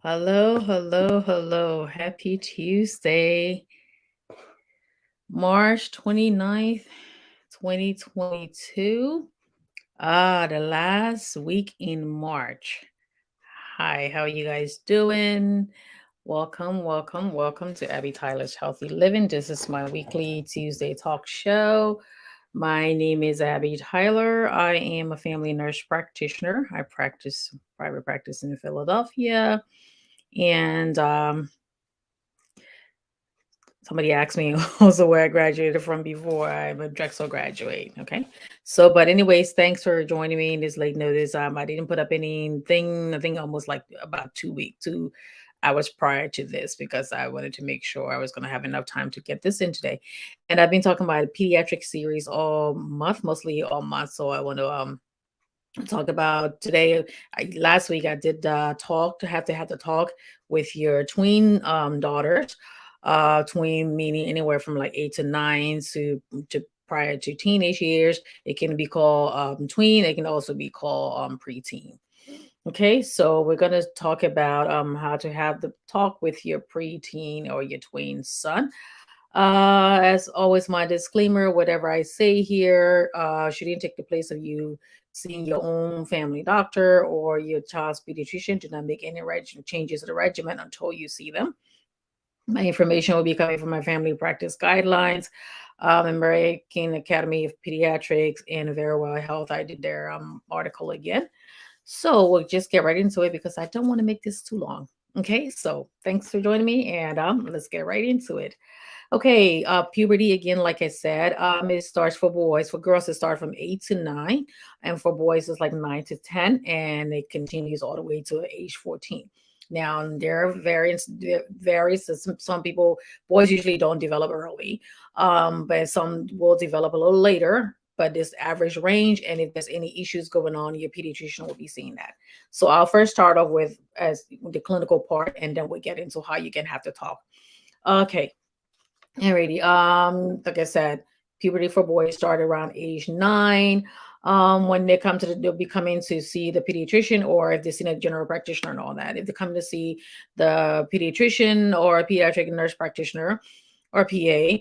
Hello, hello, hello. Happy Tuesday, March 29th, 2022. The last week in March. Hi, how are you guys doing? Welcome, welcome, welcome to Abby Tyler's Healthy Living. This is my weekly Tuesday talk show. My name is Abby Tyler. I am a family nurse practitioner. I practice private practice in Philadelphia. And somebody asked me also where I graduated from before. I'm a Drexel graduate. Okay. So, but anyways, thanks for joining me in this late notice. I didn't put up anything, I think almost like about 2 hours prior to this because I wanted to make sure I was going to have enough time to get this in today. And I've been talking about a pediatric series all month, mostly all month. So I want to talk about today. Last week I did talk to have the talk with your tween daughters. Tween meaning anywhere from like 8 to 9 to prior to teenage years. It can be called tween. It can also be called preteen. Okay, so we're going to talk about how to have the talk with your preteen or your tween son. As always, my disclaimer, whatever I say here shouldn't take the place of you seeing your own family doctor or your child's pediatrician. Do not make any changes to the regimen until you see them. My information will be coming from my family practice guidelines, American Academy of Pediatrics, and Very Well Health. I did their article again. So we'll just get right into it because I don't want to make this too long. Okay, so thanks for joining me, and let's get right into it. Okay, puberty again, like I said, it starts for boys. For girls, it starts from 8 to 9, and for boys, it's like 9 to 10, and it continues all the way to age 14. Now, there are there varies. So some people, boys usually don't develop early, but some will develop a little later. But this average range, and if there's any issues going on, your pediatrician will be seeing that. So I'll first start off with as the clinical part, and then we get into how you can have to talk. Okay, alrighty. Like I said, puberty for boys start around age 9. When they come to they'll be coming to see the pediatrician, or if they're seeing a general practitioner and all that. If they come to see the pediatrician or a pediatric nurse practitioner or PA,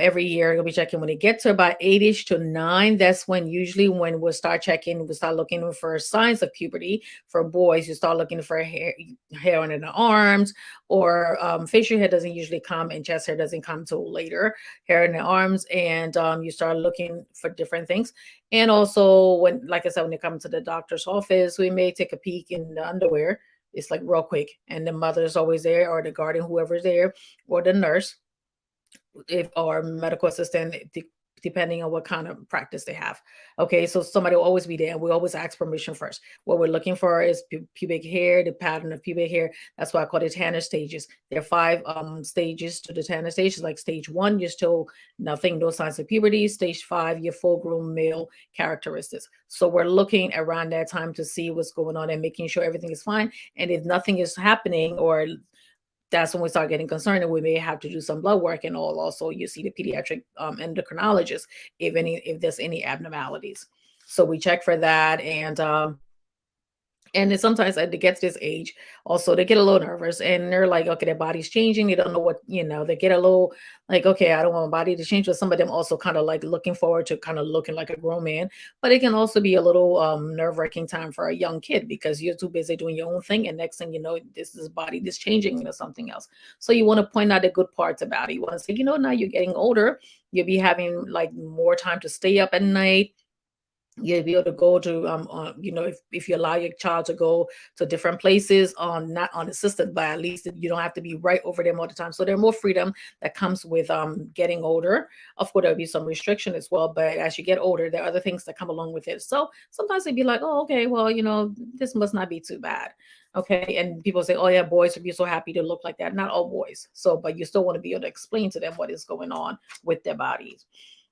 every year you'll be checking when they get to about 8ish to 9. That's when usually when we'll start checking, we'll start looking for signs of puberty. For boys, you start looking for hair under the arms, or facial hair doesn't usually come, and chest hair doesn't come till later. Hair in the arms, and you start looking for different things. And also, when, like I said, when they come to the doctor's office, we may take a peek in the underwear. It's like real quick, and the mother's always there, or the guardian, whoever's there, or the nurse, if or medical assistant, depending on what kind of practice they have. Okay, so somebody will always be there, and we always ask permission first. What we're looking for is pubic hair, the pattern of pubic hair. That's why I call it Tanner stages. There are 5 stages to the Tanner stages. Like stage 1, you're still nothing, no signs of puberty. Stage 5, you're full grown male characteristics. So we're looking around that time to see what's going on and making sure everything is fine. And if nothing is happening, or that's when we start getting concerned, and we may have to do some blood work, and all. Also, you see the pediatric endocrinologist if there's any abnormalities. So we check for that, and then sometimes they get to this age, also they get a little nervous, and they're like, okay, their body's changing. They don't know what, they get a little like, okay, I don't want my body to change. But some of them also kind of like looking forward to kind of looking like a grown man. But it can also be a little nerve-wracking time for a young kid, because you're too busy doing your own thing, and next thing you know, this body is changing into something else. So you want to point out the good parts about it. You want to say, now you're getting older, you'll be having like more time to stay up at night. You'll be able to go to if you allow your child to go to different places on, not on assisted, but at least you don't have to be right over them all the time. So there's more freedom that comes with getting older. Of course, there'll be some restriction as well, but as you get older, there are other things that come along with it. So sometimes they'd be like, oh, okay, well, this must not be too bad. Okay, and people say, oh yeah, boys would be so happy to look like that. Not all boys. So, but you still want to be able to explain to them what is going on with their bodies.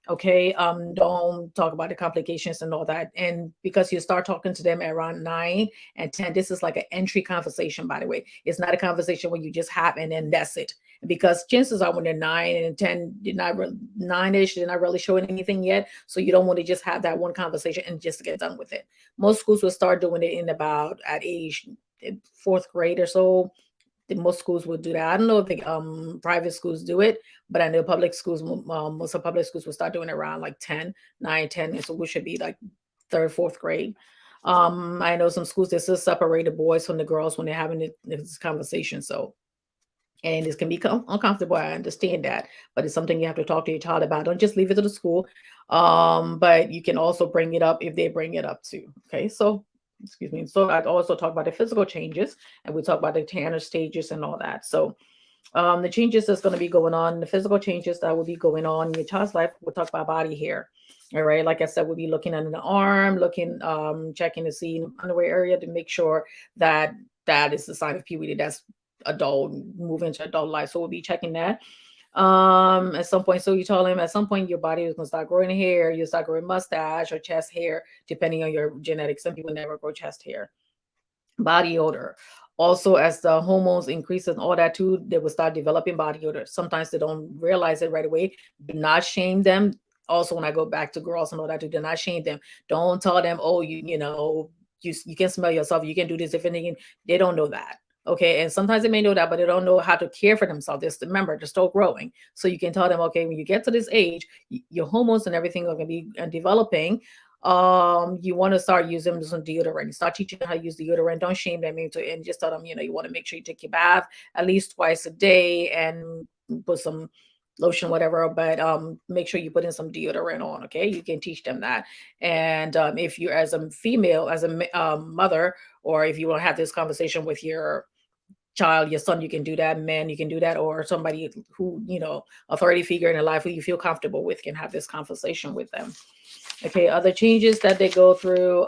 Okay, don't talk about the complications and all that. And because you start talking to them around 9 and 10, this is like an entry conversation, by the way. It's not a conversation where you just have and then that's it. Because chances are when they're 9 and 10, they're not 9ish, they're not really showing anything yet. So you don't want to just have that one conversation and just get done with it. Most schools will start doing it in about at age fourth grade or so. Most schools will do that. I don't know if the private schools do it, but I know public schools, most of public schools will start doing it around like 10, 9, 10. And so we should be like third, fourth grade. I know some schools that still separate the boys from the girls when they're having this conversation. So, and this can be uncomfortable. I understand that, but it's something you have to talk to your child about. Don't just leave it to the school. But you can also bring it up if they bring it up too. Okay, so excuse me. So I'd also talk about the physical changes, and we talk about the tanner stages and all that. So the changes that's going to be going on, the physical changes that will be going on in your child's life. We'll talk about body hair. All right, like I said, we'll be looking under the arm, looking, checking to see underwear area to make sure that that is the sign of puberty. That's adult, move into adult life. So we'll be checking that at some point. So you told him at some point your body is going to start growing hair, you start growing mustache or chest hair, depending on your genetics. Some people never grow chest hair. Body odor. Also, as the hormones increase and all that too, they will start developing body odor. Sometimes they don't realize it right away. Do not shame them. Also, when I go back to girls and all that too, do not shame them. Don't tell them, oh, you can smell yourself, you can do this, if anything. They don't know that. Okay, and sometimes they may know that, but they don't know how to care for themselves. Just remember, they're still growing. So you can tell them, okay, when you get to this age, your hormones and everything are going to be developing. You want to start using some deodorant. Start teaching them how to use deodorant. Don't shame them into it, and just tell them, you want to make sure you take your bath at least twice a day and put some lotion, whatever, but make sure you put in some deodorant on. Okay, you can teach them that. And if you, as a female, as a mother, or if you want to have this conversation with your child, your son, you can do that. Man, you can do that, or somebody who, authority figure in their life who you feel comfortable with, can have this conversation with them. Okay, other changes that they go through,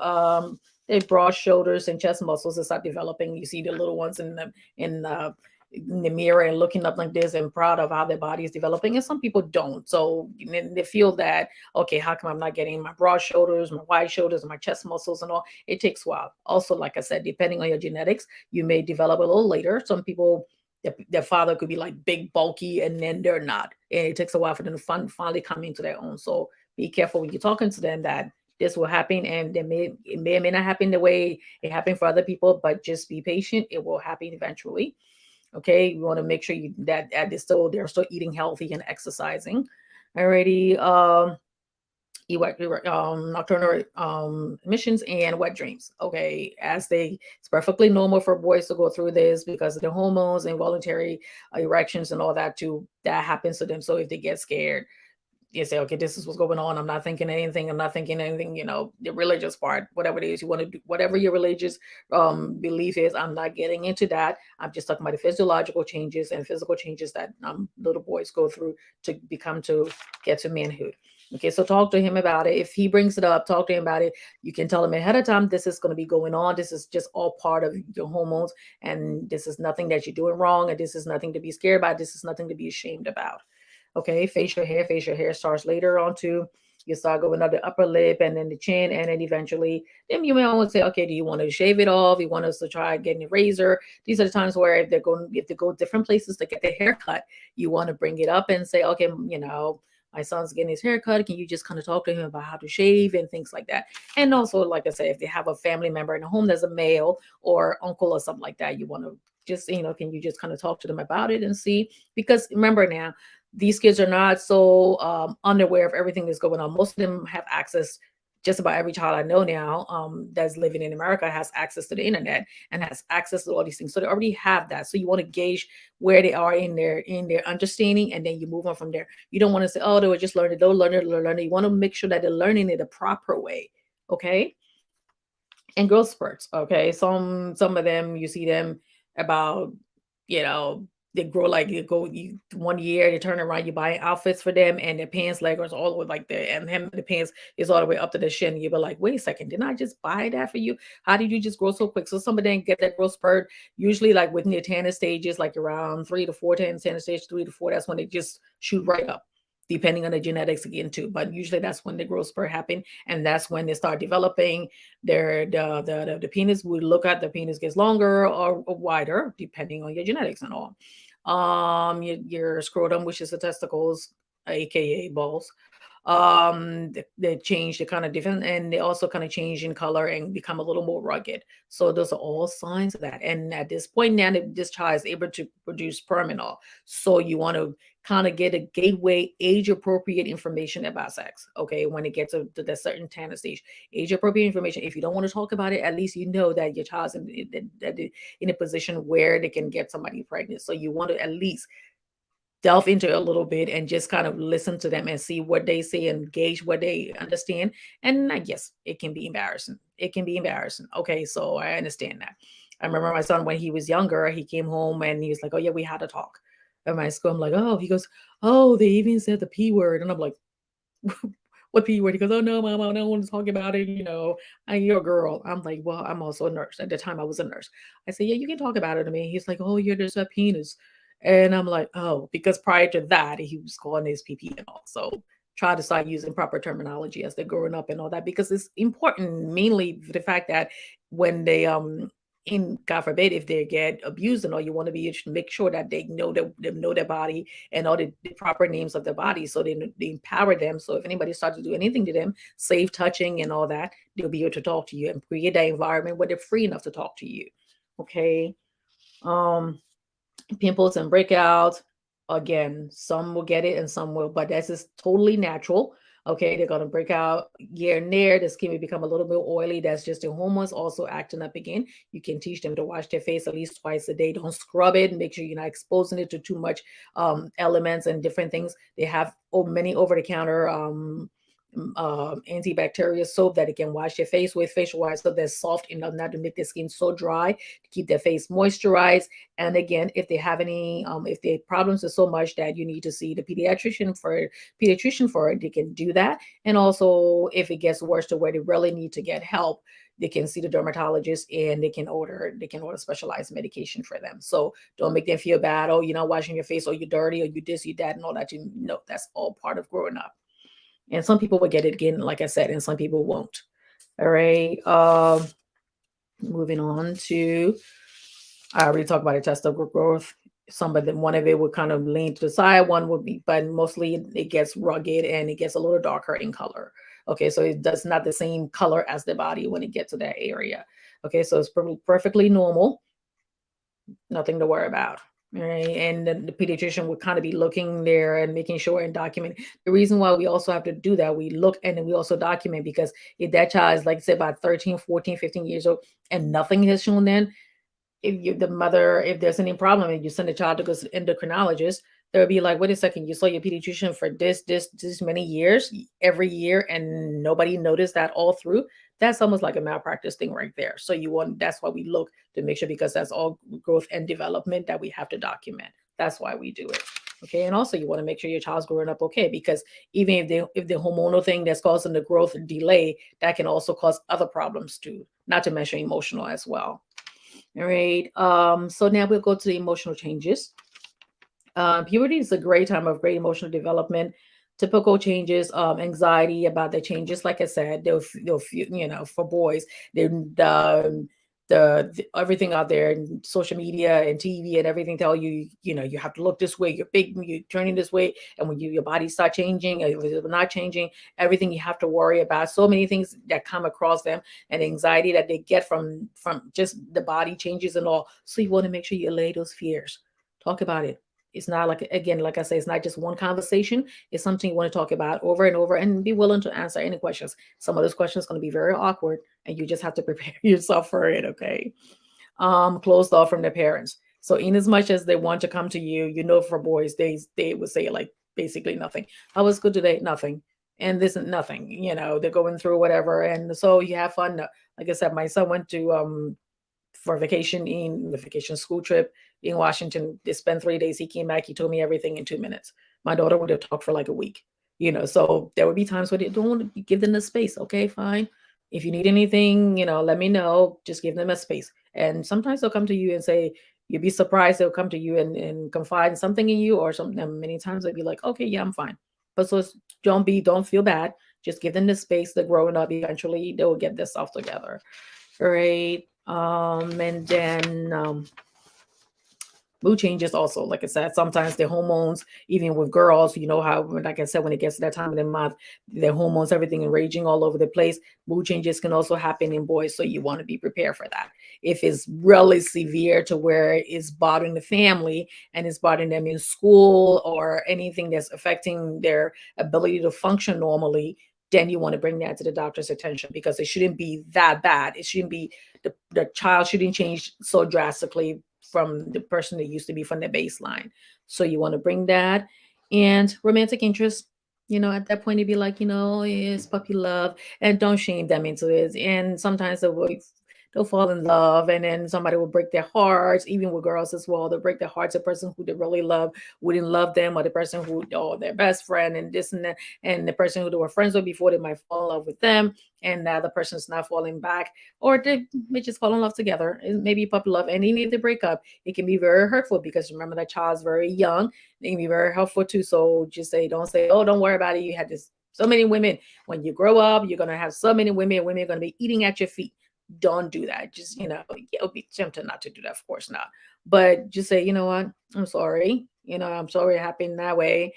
their broad shoulders and chest muscles that start developing. You see the little ones in the mirror and looking up like this and proud of how their body is developing. And some people don't. So they feel that, okay, how come I'm not getting my broad shoulders, my wide shoulders, my chest muscles and all? It takes a while. Also, like I said, depending on your genetics, you may develop a little later. Some people, their father could be like big, bulky, and then they're not. And it takes a while for them to finally come into their own. So be careful when you're talking to them that this will happen, and it may or may not happen the way it happened for other people, but just be patient. It will happen eventually. Okay, you want to make sure that they're still eating healthy and exercising. Alrighty, nocturnal emissions and wet dreams. Okay, it's perfectly normal for boys to go through this because of the hormones, involuntary erections, and all that too. That happens to them. So if they get scared, you say, okay, this is what's going on. I'm not thinking anything. The religious part, whatever it is you want to do, whatever your religious belief is, I'm not getting into that. I'm just talking about the physiological changes and physical changes that little boys go through to get to manhood. Okay, so talk to him about it. If he brings it up, talk to him about it. You can tell him ahead of time, this is going to be going on. This is just all part of your hormones, and this is nothing that you're doing wrong, and this is nothing to be scared about. This is nothing to be ashamed about. Okay, facial hair starts later on too. You start going up the upper lip and then the chin, and then eventually, then you may want to say, okay, do you want to shave it off? You want us to try getting a razor? These are the times where if they go different places to get their hair cut, you want to bring it up and say, okay, my son's getting his hair cut. Can you just kind of talk to him about how to shave and things like that? And also, like I said, if they have a family member in the home that's a male or uncle or something like that, you want to just, can you just kind of talk to them about it and see? Because remember now, these kids are not so unaware of everything that's going on. Most of them have access. Just about every child I know now that's living in America has access to the internet and has access to all these things. So they already have that. So you want to gauge where they are in their understanding, and then you move on from there. You don't want to say, oh, they were just learning. They'll learn it. You want to make sure that they're learning it the proper way. Okay. And growth spurts. Okay. Some of them, you see them about, they grow like you go 1 year, they turn around, you buy outfits for them, and their pants leg is all the way like the pants is all the way up to the shin. You be like, wait a second, didn't I just buy that for you? How did you just grow so quick? So some of them get that growth spurt usually like within their tanner stages, like around 3 to 4, tanner stage 3 to 4. That's when they just shoot right up, depending on the genetics again too. But usually that's when the growth spurt happen, and that's when they start developing the penis. We look at the penis gets longer or wider depending on your genetics and all. Your scrotum, which is the testicles, aka balls. They change, they kind of different, and they also kind of change in color and become a little more rugged. So those are all signs of that. And at this point now, this child is able to produce permanol. So you want to kind of get a gateway age appropriate information about sex. Okay, when it gets to the certain tanner stage, age appropriate information. If you don't want to talk about it, at least you know that your child's in a position where they can get somebody pregnant. So you want to at least delve into it a little bit and just kind of listen to them and see what they say and gauge what they understand. And I guess it can be embarrassing. It can be embarrassing. Okay, so I understand that. I remember my son when he was younger, he came home and he was like, "Oh yeah, we had to talk." At my school, I'm like, "Oh," he goes, "Oh, they even said the P word," and I'm like, "What P word?" He goes, "Oh no, mom, I don't want to talk about it. You're a girl." I'm like, "Well, I'm also a nurse." At the time, I was a nurse. I said, "Yeah, you can talk about it to me." He's like, "Oh, you're just a penis," and I'm like, "Oh," because prior to that, he was calling his PP and all. So try to start using proper terminology as they're growing up and all that because it's important. Mainly for the fact that when they in God forbid if they get abused and all, you want to be make sure that they know their body and all the proper names of their body, so they empower them. So if anybody starts to do anything to them, safe touching and all that, they'll be able to talk to you and create that environment where they're free enough to talk to you. Okay. Um, Pimples and breakouts. Again, some will get it and some will, but that's just totally natural. Okay, they're gonna break out here and there. The skin may become a little bit oily. That's just the hormones also acting up again. You can teach them to wash their face at least twice a day. Don't scrub it. Make sure you're not exposing it to too much elements and different things. They have many over-the-counter antibacterial soap that it can wash your face with, facial wash, so they're soft enough not to make their skin so dry, to keep their face moisturized. And again, if they have any, if their problems are so much that you need to see the pediatrician for it, they can do that. And also, if it gets worse to where they really need to get help, they can see the dermatologist and they can order specialized medication for them. So don't make them feel bad. Oh, you're not washing your face, or you're dirty, or you this, you that, and all that. You know, that's all part of growing up. And some people will get it again, like I said, and some people won't. All right. Moving on to, I already talked about the testicle growth. Some of them, one of it would kind of lean to the side, one would be, but mostly it gets rugged and it gets a little darker in color. Okay, so it does not the same color as the body when it gets to that area. Okay, so it's perfectly normal, nothing to worry about. Right. And the pediatrician would kind of be looking there and making sure and document. The reason why we also have to do that, we look and then we also document, because if that child is, like I said, about 13, 14, 15 years old and nothing has shown, then if there's any problem and you send a child to go to endocrinologist, they'll be like, wait a second, you saw your pediatrician for this many years, every year, and nobody noticed that all through. That's almost like a malpractice thing right there. So that's why we look to make sure, because that's all growth and development that we have to document. That's why we do it. Okay. And also you want to make sure your child's growing up okay, because even if the hormonal thing that's causing the growth delay, that can also cause other problems too, not to mention emotional as well. All right. So now we'll go to the emotional changes. Puberty is a great time of great emotional development. Typical changes, anxiety about the changes. Like I said, they'll feel, for boys, they the everything out there and social media and TV and everything tell you, you have to look this way. You're big, you're turning this way, and when your body start changing, if it's not changing, everything you have to worry about. So many things that come across them, and anxiety that they get from just the body changes and all. So you want to make sure you allay those fears. Talk about it. It's not like, again, like I say, it's not just one conversation. It's something you want to talk about over and over, and be willing to answer any questions. Some of those questions going to be very awkward, and you just have to prepare yourself for it. Okay. Closed off from their parents. So in as much as they want to come to you, for boys, they would say like basically nothing. How was good today? Nothing. And this is nothing. They're going through whatever, and so you have fun. Like I said, my son went to for vacation school trip in Washington. They spent 3 days. He came back. He told me everything in 2 minutes. My daughter would have talked for like a week. So there would be times where they don't want to give them the space. Okay, fine. If you need anything, let me know. Just give them a space. And sometimes they'll come to you and say, you'd be surprised. They'll come to you and confide in something in you or something. And many times they'll be like, okay, yeah, I'm fine. But so don't feel bad. Just give them the space. They're growing up. Eventually, they will get this stuff together. Right. And then Mood changes also, like I said, sometimes the hormones, even with girls, you know how, like I said, when it gets to that time of the month, their hormones, everything raging all over the place. Mood changes can also happen in boys, so you want to be prepared for that. If it's really severe to where it's bothering the family and it's bothering them in school or anything that's affecting their ability to function normally, then you want to bring that to the doctor's attention because it shouldn't be that bad. It shouldn't be the child shouldn't change so drastically from the person they used to be from the baseline. So you want to bring that and romantic interest. At that point, you'd be like, it's puppy love, and don't shame them into it. And sometimes they'll fall in love, and then somebody will break their hearts. Even with girls as well, they'll break their hearts. A person who they really love wouldn't love them, or the person who, oh, their best friend, and this and that, and the person who they were friends with before, they might fall in love with them, and now the person's not falling back, or they may just fall in love together. Maybe puppy love, and even if they break up, it can be very hurtful because remember that child's very young. It can be very helpful too. So just don't say, oh, don't worry about it. You had this so many women. When you grow up, you're gonna have so many women. Women are gonna be eating at your feet. Don't do that. Just it'll be tempting not to do that, of course not. But just say, you know what, I'm sorry. I'm sorry it happened that way.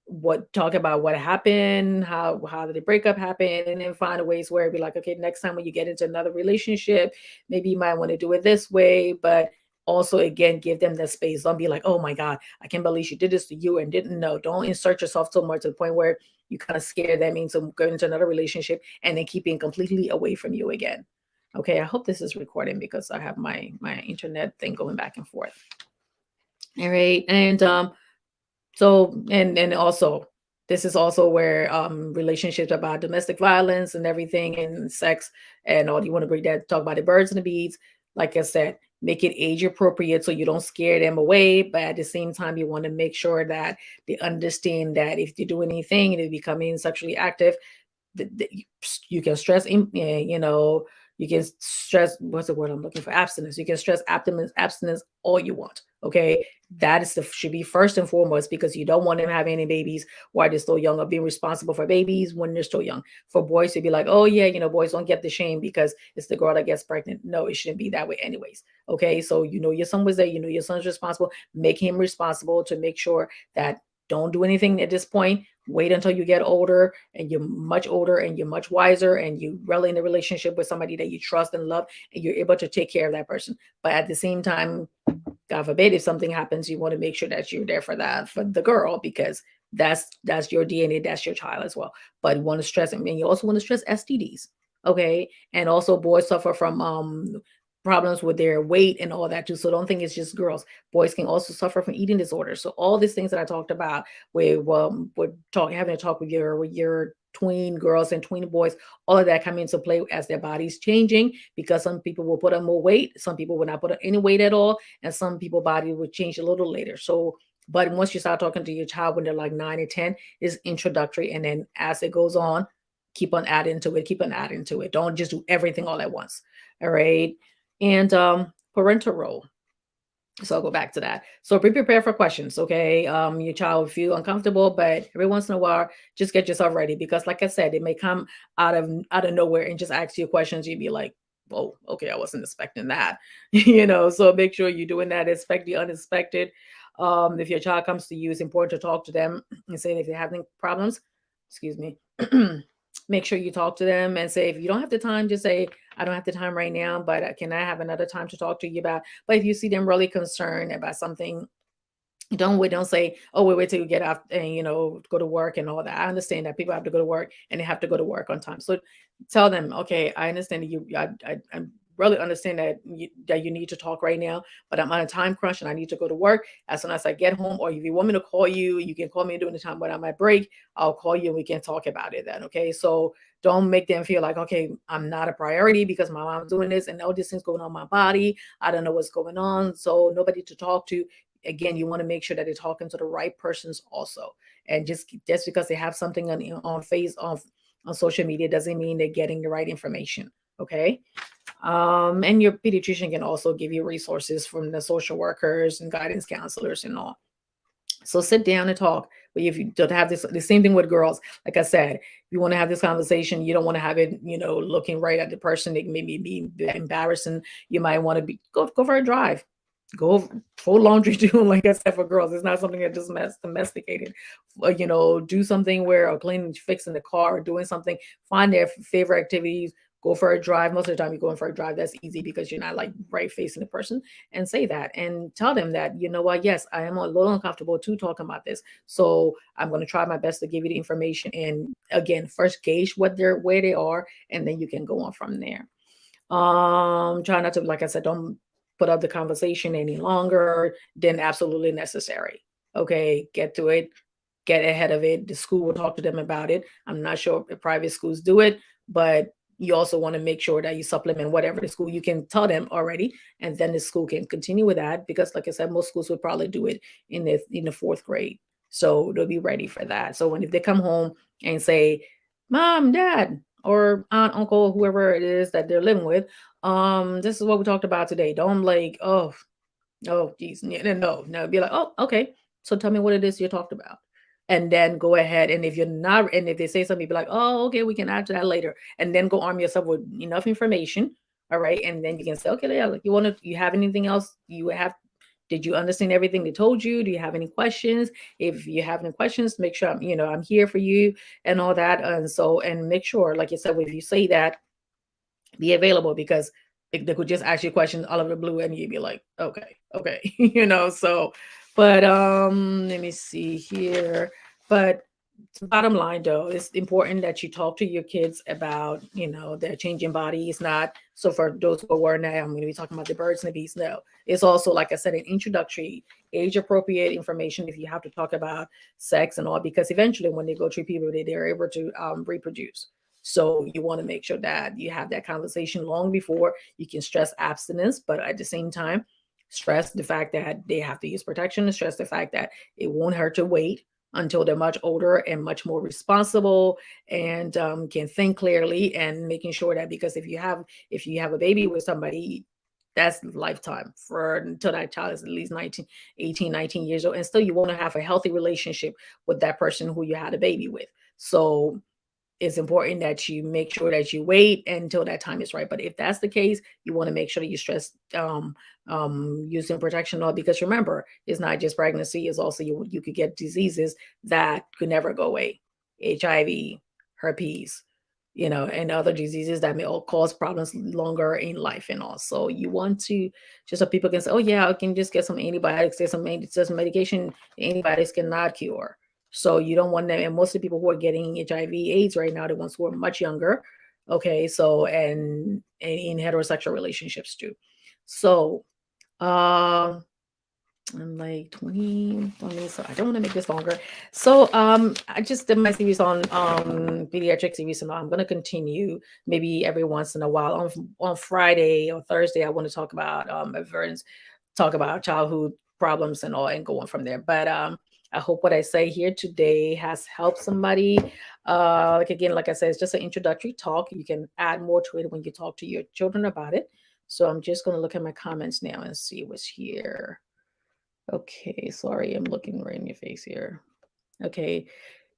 What talk about what happened, how did the breakup happen, and then find ways where it'd be like, okay, next time when you get into another relationship, maybe you might want to do it this way, but also again give them the space. Don't be like, oh my God, I can't believe she did this to you and didn't know. Don't insert yourself so much to the point where you kind of scare them into going into another relationship and then keeping completely away from you again. Okay, I hope this is recording because I have my internet thing going back and forth. All right, and so, and also, this is also where relationships about domestic violence and everything and sex and all. You want to bring that, talk about the birds and the bees. Like I said, make it age appropriate so you don't scare them away. But at the same time, you want to make sure that they understand that if they do anything and they becoming sexually active, you can stress, you can stress, what's the word I'm looking for? Abstinence. You can stress abstinence all you want. Okay. That is should be first and foremost because you don't want them having any babies while they're still young or being responsible for babies when they're still young. For boys to be like, oh yeah, boys don't get the shame because it's the girl that gets pregnant. No, it shouldn't be that way anyways. Okay. So your son was there, your son's responsible, make him responsible to make sure that don't do anything at this point. Wait until you get older and you're much older and you're much wiser and you really in a relationship with somebody that you trust and love and you're able to take care of that person. But at the same time, God forbid, if something happens, you want to make sure that you're there for the girl, because that's your DNA, that's your child as well. But you want to stress, and you also want to stress STDs. Okay. And also boys suffer from problems with their weight and all that too. So don't think it's just girls. Boys can also suffer from eating disorders. So all these things that I talked about with having a talk with your tween girls and tween boys, all of that come into play as their bodies changing, because some people will put on more weight, some people will not put on any weight at all, and some people body will change a little later. So but once you start talking to your child when they're like 9 or 10, is introductory, and then as it goes on, keep on adding to it, keep on adding to it. Don't just do everything all at once. All right. And parental role. So I'll go back to that. So be prepared for questions, okay? Your child will feel uncomfortable, but every once in a while, just get yourself ready, because, like I said, it may come out of nowhere and just ask you questions. You'd be like, "Whoa, okay, I wasn't expecting that," So make sure you're doing that. Expect the unexpected. If your child comes to you, it's important to talk to them and say if they're having problems. Excuse me. Make sure you talk to them and say, if you don't have the time, just say, I don't have the time right now, but can I have another time to talk to you about? But if you see them really concerned about something, don't say, oh, wait till you get off and go to work and all that. I understand that people have to go to work and they have to go to work on time. So tell them, okay, I understand that I'm really understand that you need to talk right now, but I'm on a time crunch and I need to go to work. As soon as I get home, or if you want me to call you, you can call me during the time when I'm at break. I'll call you and we can talk about it then. Okay. So don't make them feel like, okay, I'm not a priority because my mom's doing this and all these things going on in my body. I don't know what's going on. So nobody to talk to. Again, you want to make sure that they're talking to the right persons also. And just because they have something on social media doesn't mean they're getting the right information. Okay. And your pediatrician can also give you resources from the social workers and guidance counselors and all. So sit down and talk. But if you don't have the same thing with girls, like I said, if you want to have this conversation, you don't want to have it, looking right at the person. It may be embarrassing. You might want to go for a drive. Go full laundry doing, like I said, for girls. It's not something that just domesticated. Do something where or cleaning, fixing the car, or doing something. Find their favorite activities. Go for a drive. Most of the time, you're going for a drive. That's easy because you're not like right facing the person. And say that and tell them that you know what. Yes, I am a little uncomfortable too talking about this. So I'm going to try my best to give you the information. And again, first gauge where they are, and then you can go on from there. Try not to, like I said, don't put up the conversation any longer than absolutely necessary. Okay, get to it, get ahead of it. The school will talk to them about it. I'm not sure if private schools do it, but you also want to make sure that you supplement whatever the school you can tell them already, and then the school can continue with that because, like I said, most schools would probably do it in the fourth grade, so they'll be ready for that. So when if they come home and say, "Mom, Dad," or aunt, uncle, whoever it is that they're living with, this is what we talked about today. Don't like, oh, geez, no. Be like, oh, okay. So tell me what it is you talked about, and then go ahead. And if you're not, and if they say something, be like, oh, okay, we can add to that later, and then go arm yourself with enough information. All right, and then you can say, okay, yeah, like you have anything else you have? Did you understand everything they told you? Do you have any questions? If you have any questions, make sure I'm here for you and all that. And make sure, like you said, if you say that, be available because they could just ask you questions all over the blue and you'd be like, okay, so but let me see here. But bottom line though, it's important that you talk to your kids about, their changing bodies, not so for those who are aware now, I'm going to be talking about the birds and the bees. No, it's also, like I said, an introductory, age appropriate information if you have to talk about sex and all, because eventually when they go through puberty, they're able to reproduce. So you want to make sure that you have that conversation long before. You can stress abstinence, but at the same time, stress the fact that they have to use protection, and stress the fact that it won't hurt to wait until they're much older and much more responsible and can think clearly, and making sure that, because if you have a baby with somebody, that's lifetime for until that child is at least 19, 18, 19 years old, and still you want to have a healthy relationship with that person who you had a baby with. So it's important that you make sure that you wait until that time is right. But if that's the case, you want to make sure that you stress using protection oil, because remember, it's not just pregnancy; it's also you could get diseases that could never go away, HIV, herpes, and other diseases that may all cause problems longer in life. And also, you want to just so people can say, "Oh yeah, I can just get some antibiotics, get some medication. Antibiotics cannot cure." So you don't want them. And most of the people who are getting HIV/AIDS right now, the ones who are much younger. Okay, so and in heterosexual relationships too. So um I'm like 20, 20, so I don't want to make this longer. So I just did my series on pediatric series, and I'm gonna continue maybe every once in a while. On Friday or Thursday, I want to talk about events, talk about childhood problems and all, and go on from there. But I hope what I say here today has helped somebody. Like again, like I said, it's just an introductory talk. You can add more to it when you talk to your children about it. So I'm just gonna look at my comments now and see what's here. Okay, sorry, I'm looking right in your face here. Okay,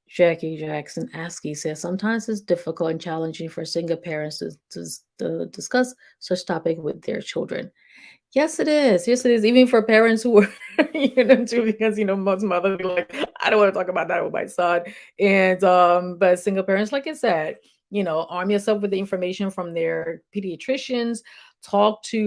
Jackie Jackson Askey says sometimes it's difficult and challenging for single parents to discuss such topic with their children. Yes, it is. Yes, it is. Even for parents who are, too, because most mothers be like, I don't want to talk about that with my son. And but single parents, like I said, arm yourself with the information from their pediatricians. Talk to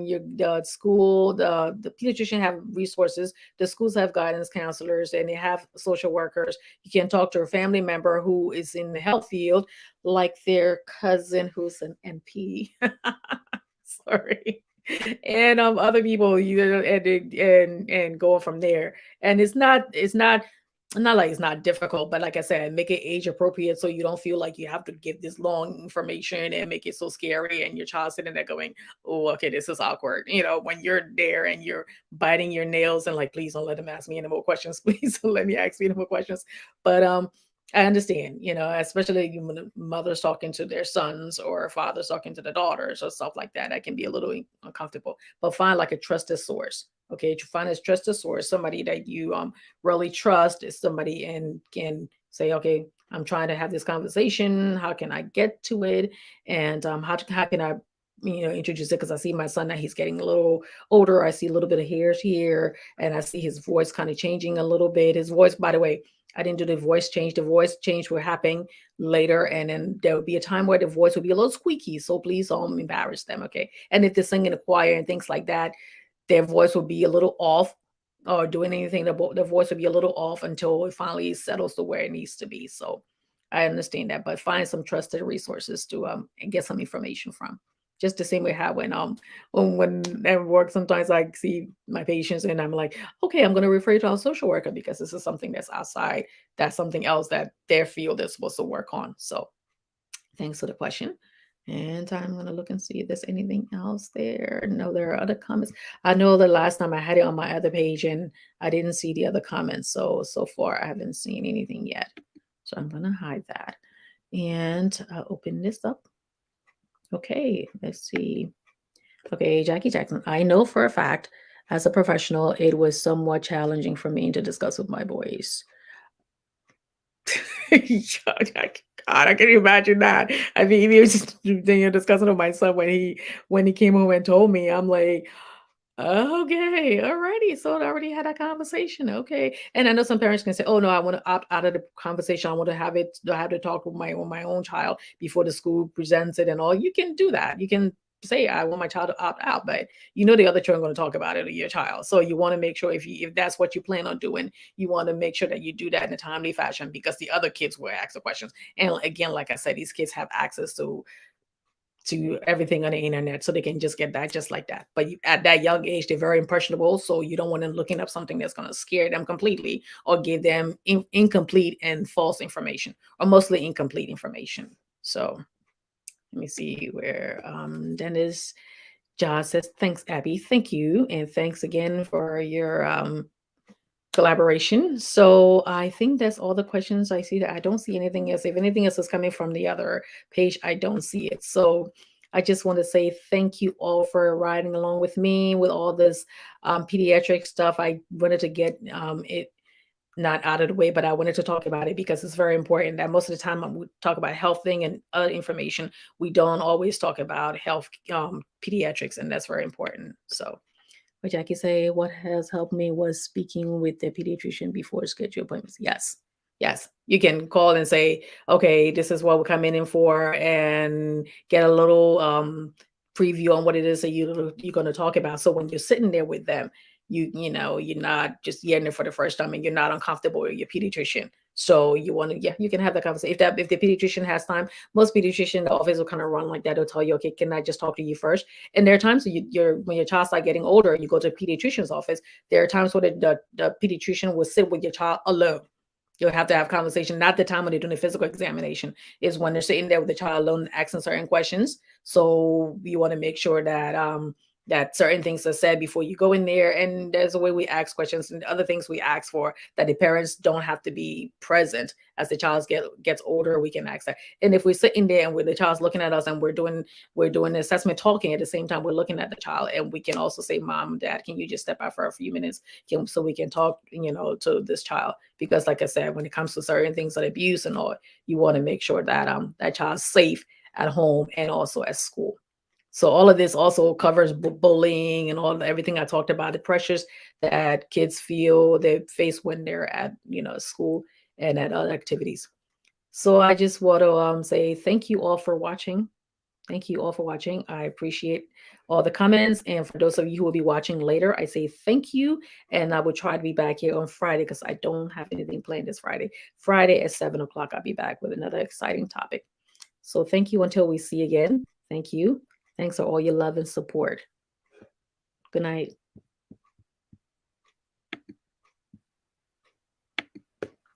your the school. The pediatrician have resources. The schools have guidance counselors, and they have social workers. You can talk to a family member who is in the health field, like their cousin who's an MP. Sorry. And other people, and going from there. And it's not like it's not difficult, but like I said, make it age appropriate so you don't feel like you have to give this long information and make it so scary, and your child sitting there going, oh, okay, this is awkward, when you're there and you're biting your nails and like, please don't let them ask me any more questions. Please don't let me ask you any more questions. But I understand, especially when the mother's talking to their sons or fathers talking to the daughters or stuff like that. That can be a little uncomfortable. But find like a trusted source. Okay, to find a trusted source, somebody that you really trust, is somebody and can say, okay, I'm trying to have this conversation. How can I get to it? And how can I introduce it because I see my son that he's getting a little older. I see a little bit of hairs here, and I see his voice kind of changing a little bit. His voice, by the way, I didn't do the voice change. The voice change will happen later, and then there will be a time where the voice will be a little squeaky. So please don't embarrass them, okay? And if they sing in a choir and things like that, their voice will be a little off, or doing anything, the voice will be a little off until it finally settles to where it needs to be. So I understand that, but find some trusted resources to and get some information from. Just the same way how when at work sometimes I see my patients and I'm like, okay, I'm going to refer you to our social worker because this is something that's outside. That's something else that their field is supposed to work on. So thanks for the question. And I'm going to look and see if there's anything else there. No, there are other comments. I know the last time I had it on my other page and I didn't see the other comments. So far I haven't seen anything yet. So I'm going to hide that and open this up. Okay, let's see. Okay, Jackie Jackson. I know for a fact, as a professional, it was somewhat challenging for me to discuss with my boys. God, I can imagine that. I mean, he was just discussing with my son when he came home and told me. I'm like, okay, alrighty. So I already had a conversation. Okay. And I know some parents can say, oh no, I want to opt out of the conversation. I want to have to talk with my own child before the school presents it and all. You can do that. You can say, I want my child to opt out, but the other children are going to talk about it to your child. So you want to make sure if that's what you plan on doing, you want to make sure that you do that in a timely fashion because the other kids will ask the questions. And again, like I said, these kids have access to everything on the internet, so they can just get that just like that. But at that young age, they're very impressionable, so you don't want them looking up something that's going to scare them completely or give them incomplete and false information, or mostly incomplete information. So let me see where Dennis Josh says, thanks, Abby. Thank you. And thanks again for your collaboration. So I think that's all the questions I see. That I don't see anything else. If anything else is coming from the other page, I don't see it. So I just want to say thank you all for riding along with me with all this pediatric stuff. I wanted to get it not out of the way, but I wanted to talk about it because it's very important that most of the time we talk about health thing and other information, we don't always talk about health pediatrics, and that's very important. So what Jackie say, what has helped me was speaking with the pediatrician before schedule appointments. Yes. Yes. You can call and say, okay, this is what we're coming in for, and get a little preview on what it is that you're going to talk about. So when you're sitting there with them, you're not just getting it for the first time and you're not uncomfortable with your pediatrician. So you want to, you can have that conversation. If the pediatrician has time, most pediatrician, the office will kind of run like that. They'll tell you, okay, can I just talk to you first? And there are times when your child starts getting older, you go to a pediatrician's office. There are times where the pediatrician will sit with your child alone. You'll have to have conversation. Not the time when they're doing a physical examination, is when they're sitting there with the child alone and asking certain questions. So you want to make sure that certain things are said before you go in there. And there's a way we ask questions and other things we ask for that the parents don't have to be present. As the child gets older, we can ask that. And if we're sitting there and the child's looking at us and we're doing the assessment, talking at the same time, we're looking at the child, and we can also say, Mom, Dad, can you just step out for a few minutes so we can talk, to this child? Because like I said, when it comes to certain things like abuse and all, you want to make sure that that child's safe at home and also at school. So all of this also covers bullying and everything I talked about, the pressures that kids feel they face when they're at school and at other activities. So I just want to say thank you all for watching. Thank you all for watching. I appreciate all the comments. And for those of you who will be watching later, I say thank you. And I will try to be back here on Friday because I don't have anything planned this Friday. Friday at 7 o'clock, I'll be back with another exciting topic. So thank you until we see again. Thank you. Thanks for all your love and support. Good night.